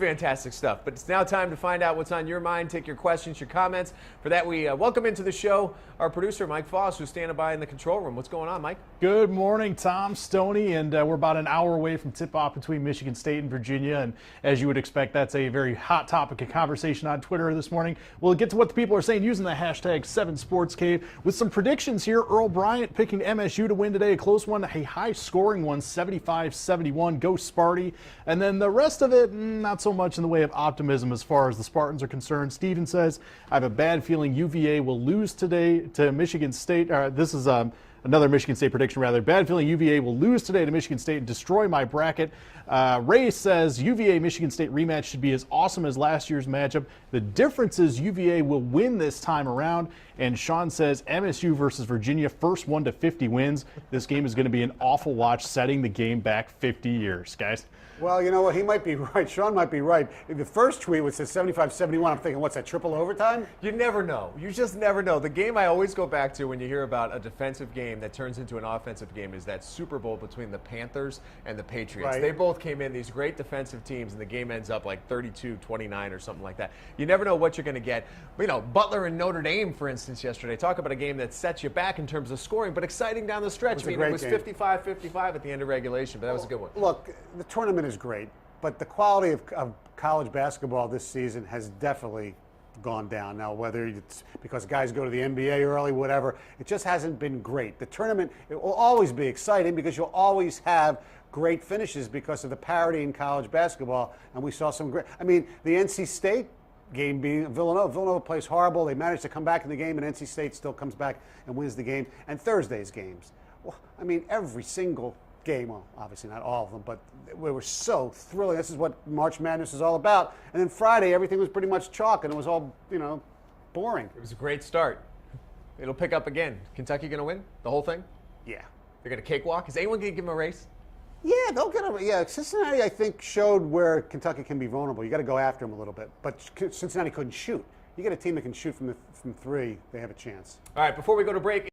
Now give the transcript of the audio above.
fantastic stuff. But it's now time to find out what's on your mind, take your questions, your comments. For that, we welcome into the show our producer, Mike Foss, who's standing by in the control room. What's going on, Mike? Good morning, Tom, Stoney, and we're about an hour away from tip-off between Michigan State and Virginia, and as you would expect, that's a very hot topic of conversation on Twitter this morning. We'll get to what the people are saying using the hashtag 7SportsCave with some predictions here. Earl Bryant picking MSU to win today, a close one, a high-scoring one, 75-71, go Sparty, and then the rest of it, not so much in the way of optimism as far as the Spartans are concerned. Steven says, I have a bad feeling UVA will lose today to Michigan State. This is another Michigan State prediction, rather. Bad feeling UVA will lose today to Michigan State and destroy my bracket. Ray says UVA-Michigan State rematch should be as awesome as last year's matchup. The difference is UVA will win this time around. And Sean says MSU versus Virginia, first 1 to 50 wins. This game is going to be an awful watch, setting the game back 50 years, guys. Well, you know what? He might be right. Sean might be right. The first tweet was 75-71. I'm thinking, what's that, triple overtime? You never know. You just never know. The game I always go back to when you hear about a defensive game that turns into an offensive game is that Super Bowl between the Panthers and the Patriots. Right. They both came in, these great defensive teams, and the game ends up like 32-29 or something like that. You never know what you're going to get. You know, Butler and Notre Dame, for instance, yesterday. Talk about a game that sets you back in terms of scoring, but exciting down the stretch. It was 55-55 at the end of regulation, but that was a good one. Look, the tournament is great, but the quality of college basketball this season has definitely gone down. Now, whether it's because guys go to the NBA early, whatever, it just hasn't been great. The tournament, it will always be exciting because you'll always have great finishes because of the parity in college basketball, and we saw some great, I mean, the NC State game being Villanova. Villanova plays horrible. They managed to come back in the game, and NC State still comes back and wins the game. And Thursday's games. Well, I mean, every single game, well, obviously not all of them, but we were so thrilling. This is what March Madness is all about. And then Friday, everything was pretty much chalk, and it was all, you know, boring. It was a great start. It'll pick up again. Kentucky going to win the whole thing? Yeah. They're going to cakewalk? Is anyone going to give them a race? Yeah, they'll get a. Yeah, Cincinnati, I think, showed where Kentucky can be vulnerable. You got to go after them a little bit. But Cincinnati couldn't shoot. You get a team that can shoot from three, they have a chance. All right, before we go to break,